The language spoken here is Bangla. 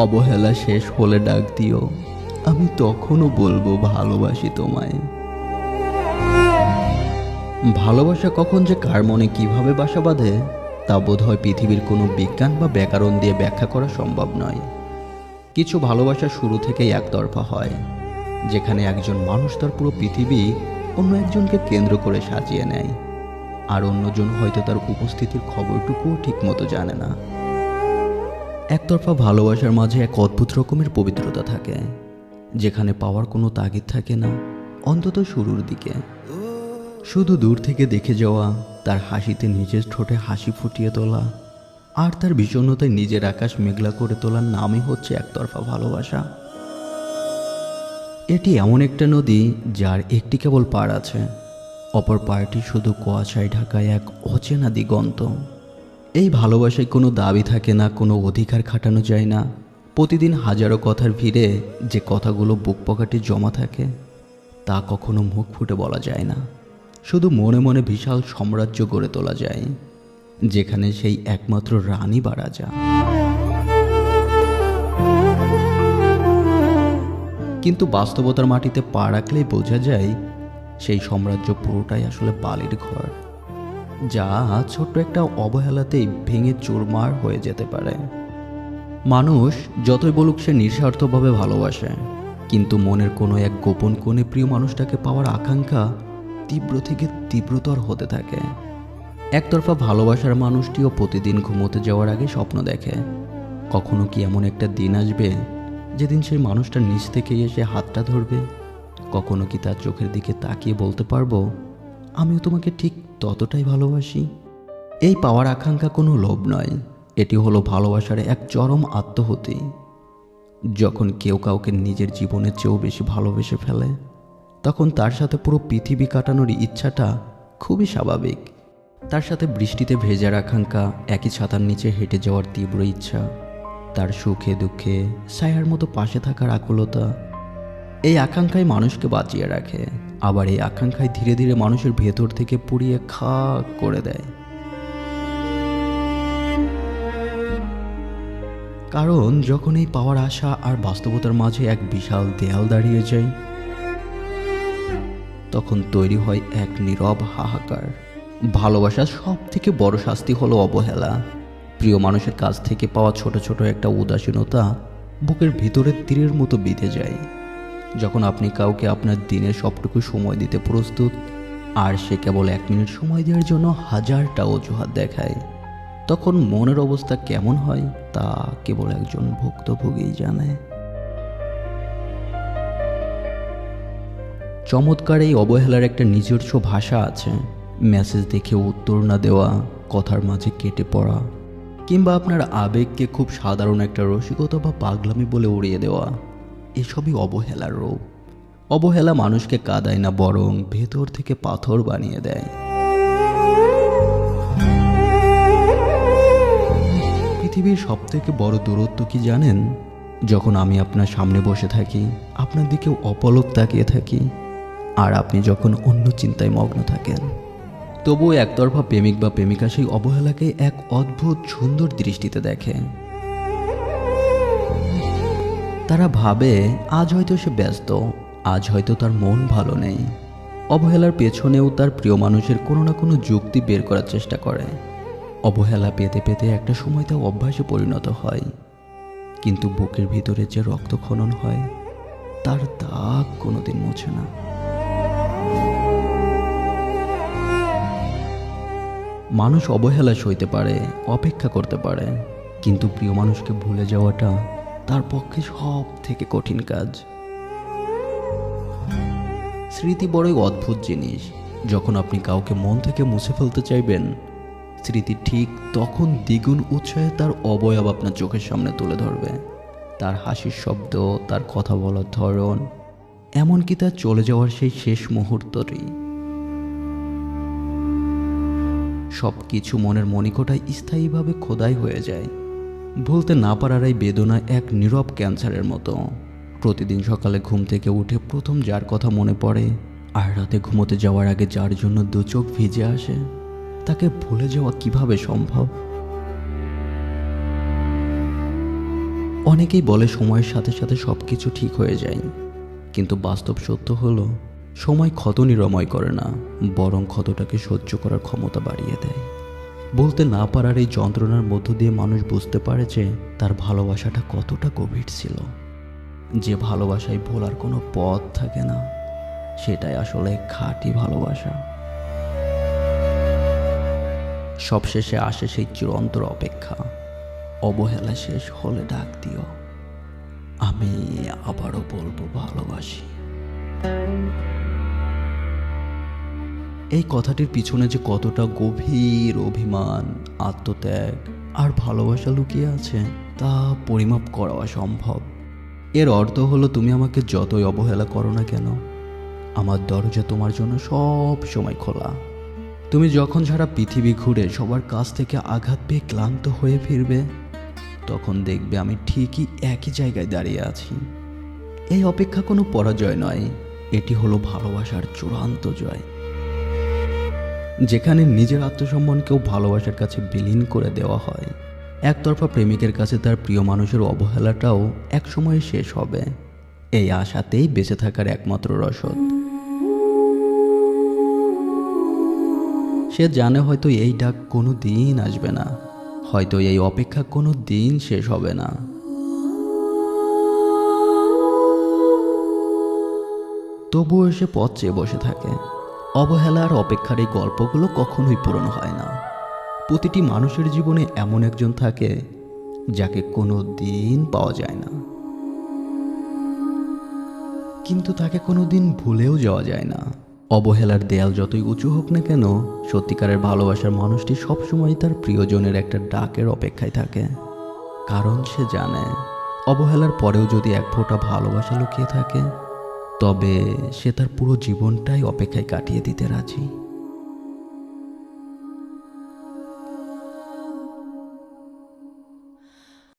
অবহেলা শেষ হলে ডাক দিও, আমি তখনও বলবো ভালোবাসি তোমায়। ভালোবাসা কখন যে কার মনে কিভাবে বাসা বাঁধে তা বোধহয় পৃথিবীর কোনো বিজ্ঞান বা ব্যাকরণ দিয়ে ব্যাখ্যা করা সম্ভব নয়। কিছু ভালোবাসা শুরু থেকেই একতরফা হয়, যেখানে একজন মানুষ তার পুরো পৃথিবী অন্য একজনকে কেন্দ্র করে সাজিয়ে নেয়, আর অন্যজন হয়তো তার উপস্থিতির খবরটুকুও ঠিকমতো জানে না। একতরফা ভালোবাসার মাঝে এক অদ্ভুত রকমের পবিত্রতা থাকে, যেখানে পাওয়ার কোনো তাগিদ থাকে না, অন্তত শুরুর দিকে। শুধু দূর থেকে দেখে যাওয়া, তার হাসিতে নিজের ঠোঁটে হাসি ফুটিয়ে তোলা, আর তার বিষণ্ণতায় নিজের আকাশ মেঘলা করে তোলার নামই হচ্ছে একতরফা ভালোবাসা। এটি এমন একটা নদী যার একটি কেবল পাড় আছে, অপর পাড়টি শুধু কুয়াশায় ঢাকায় এক অচেনা দিগন্ত। এই ভালোবাসায় কোনো দাবি থাকে না, কোনো অধিকার খাটানো যায় না। প্রতিদিন হাজারো কথার ভিড়ে যে কথাগুলো বুক পকেটে জমা থাকে তা কখনো মুখ ফুটে বলা যায় না, শুধু মনে মনে বিশাল সাম্রাজ্য গড়ে তোলা যায়, যেখানে সেই একমাত্র রানী বা রাজা। কিন্তু বাস্তবতার মাটিতে পা রাখলেই বোঝা যায় সেই সাম্রাজ্য পুরোটাই আসলে বালির ঘর, যা ছোট্ট একটা অবহেলাতেই ভেঙে চুরমার হয়ে যেতে পারে। মানুষ যতই বলুক সে নিঃস্বার্থভাবে ভালোবাসে, কিন্তু মনের কোনো এক গোপন কোণে প্রিয় মানুষটাকে পাওয়ার আকাঙ্ক্ষা তীব্র থেকে তীব্রতর হতে থাকে। একতরফা ভালোবাসার মানুষটিও প্রতিদিন ঘুমোতে যাওয়ার আগে স্বপ্ন দেখে, কখনো কি এমন একটা দিন আসবে যেদিন সেই মানুষটা নিচ থেকে এসে হাতটা ধরবে, কখনো কি তার চোখের দিকে তাকিয়ে বলতে পারবো আমিও তোমাকে ঠিক ততটাই ভালোবাসি। এই পাওয়ার আকাঙ্ক্ষা কোনো লোভ নয়, এটি হলো ভালোবাসার এক চরম আত্মহতি। যখন কেউ কাউকে নিজের জীবনের চেয়েও বেশি ভালোবেসে ফেলে, তখন তার সাথে পুরো পৃথিবী কাটানোর ইচ্ছাটা খুবই স্বাভাবিক। তার সাথে বৃষ্টিতে ভেজার আকাঙ্ক্ষা, একই ছাতার নিচে হেঁটে যাওয়ার তীব্র ইচ্ছা, তার সুখে দুঃখে ছায়ার মতো পাশে থাকার আকুলতা, এই আকাঙ্ক্ষায় মানুষকে বাঁচিয়ে রাখে, আবার এই আকাঙ্ক্ষায় ধীরে ধীরে মানুষের ভেতর থেকে পুড়িয়ে খাক করে দেয়। কারণ যখন এই পাওয়ার আশা আর বাস্তবতার মাঝে এক বিশাল দেয়াল দাঁড়িয়ে যায়, তখন তৈরি হয় এক নীরব হাহাকার। ভালোবাসার সব থেকে বড় শাস্তি হলো অবহেলা। প্রিয় মানুষের কাছ থেকে পাওয়া ছোট ছোট একটা উদাসীনতা বুকের ভিতরে তীরের মতো বিঁধে যায়। যখন আপনি কাউকে আপনার দিনের সবটুকু সময় দিতে প্রস্তুত, আর সে কেবল 1 মিনিট সময় দেওয়ার জন্য হাজারটা অজুহাত দেখায়, তখন মনের অবস্থা কেমন হয় তা কেবল একজন ভুক্তভোগীই জানে। চমৎকার এই অবহেলার একটা নিজস্ব ভাষা আছে। মেসেজ দেখে উত্তর না দেওয়া, কথার মাঝে কেটে পড়া, কিংবা আপনার আবেগকে খুব সাধারণ একটা রসিকতা বা পাগলামি বলে উড়িয়ে দেওয়া, এসবই অবহেলার রূপ। অবহেলা মানুষকে কাঁদায় না, বরং ভেতর থেকে পাথর বানিয়ে দেয়। পৃথিবীর সবথেকে বড় দূরত্ব কি জানেন? যখন আমি আপনার সামনে বসে থাকি, আপনার দিকে অপলক তাকিয়ে থাকি, আর আপনি যখন অন্য চিন্তায় মগ্ন থাকেন, তবুও একতরফা প্রেমিক বা প্রেমিকা সেই অবহেলাকে এক অদ্ভুত সুন্দর দৃষ্টিতে দেখে। তারা ভাবে আজ হয়তো সে ব্যস্ত, আজ হয়তো তার মন ভালো নেই। অবহেলার পেছনেও তার প্রিয় মানুষের কোনো না কোনো যুক্তি বের করার চেষ্টা করে। অবহেলা পেতে পেতে একটা সময় তা অভ্যাসে পরিণত হয়, কিন্তু বুকের ভিতরে যে রক্তক্ষরণ হয় তার দাগ কোনোদিন মোছে না। মানুষ অবহেলা সইতে পারে, অপেক্ষা করতে পারে, কিন্তু প্রিয় মানুষকে ভুলে যাওয়াটা তার পক্ষে সব থেকে কঠিন কাজ। স্মৃতি বড়ই অদ্ভুত জিনিস। যখন আপনি কাউকে মন থেকে মুছে ফেলতে চাইবেন, স্মৃতি ঠিক তখন দ্বিগুণ উৎসাহে তার অবয়ব আপনার চোখের সামনে তুলে ধরবে। তার হাসির শব্দ, তার কথা বলার ধরন, এমনকি তার চলে যাওয়ার সেই শেষ মুহূর্তটি, সব কিছু মনের মণিকোঠায় স্থায়ীভাবে খোদাই হয়ে যায়। ভুলতে না পারার এই বেদনা এক নীরব ক্যান্সারের মতো। প্রতিদিন সকালে ঘুম থেকে উঠে প্রথম যার কথা মনে পড়ে, আর রাতে ঘুমোতে যাওয়ার আগে যার জন্য 2 চোখ ভিজে আসে, তাকে ভুলে যাওয়া কিভাবে সম্ভব? অনেকেই বলে সময়ের সাথে সাথে সব কিছু ঠিক হয়ে যায়, কিন্তু বাস্তব সত্য হলো সময় ক্ষত নিরাময় করে না, বরং ক্ষতটাকে সহ্য করার ক্ষমতা বাড়িয়ে দেয়। বলতে না পারার এই যন্ত্রণার মধ্য দিয়ে মানুষ বুঝতে পারে যে তার ভালোবাসাটা কতটা গভীর ছিল। যে ভালোবাসায় ভোলার কোনো পথ থাকে না, সেটাই আসলে খাঁটি ভালোবাসা। সবশেষে আসে সেই চিরন্তর অপেক্ষা, অবহেলা শেষ হলে ডাক দিও, আমি আবারও বলবো ভালোবাসি। এই কথাটির পিছনে যে কতটা গভীর অভিমান, আত্মত্যাগ আর ভালোবাসা লুকিয়ে আছে তা পরিমাপ করা অসম্ভব। এর অর্থ হলো, তুমি আমাকে যতই অবহেলা করো না কেন, আমার দরজা তোমার জন্য সব সময় খোলা। তুমি যখন সারা পৃথিবী ঘুরে সবার কাছ থেকে আঘাত পেয়ে ক্লান্ত হয়ে ফিরবে, তখন দেখবে আমি ঠিকই একই জায়গায় দাঁড়িয়ে আছি। এই অপেক্ষা কোনো পরাজয় নয়, এটি হলো ভালোবাসার চূড়ান্ত জয়। যেখানে নিজের আত্মসম্মানকেও ভালোবাসার কাছে বিলীন করে দেওয়া হয়, একতরফা প্রেমিকের কাছে তার প্রিয় মানুষের অবহেলাটাও একসময় শেষ হবে, এই আশাতেই বেঁচে থাকার একমাত্র রসদ। সে জানে হয়তো এই ডাক কোনো দিন আসবে না, হয়তো এই অপেক্ষা কোনো দিন শেষ হবে না। তবুও সে পথ চেয়ে বসে থাকে। অবহেলা আর অপেক্ষার এই গল্পগুলো কখনোই পূরণ হয় না। প্রতিটি মানুষের জীবনে এমন একজন থাকে যাকে কোনো দিন পাওয়া যায় না, কিন্তু তাকে কোনো দিন ভুলেও যাওয়া যায় না। অবহেলার দেয়াল যতই উঁচু হোক না কেন, সত্যিকারের ভালোবাসার মানুষটি সবসময় তার প্রিয়জনের একটা ডাকের অপেক্ষায় থাকে। কারণ সে জানে, অবহেলার পরেও যদি এক ফোঁটা ভালোবাসা লুকিয়ে থাকে, তবে সে তার পুরো জীবনটাই অপেক্ষায় কাটিয়ে দিতে রাজি।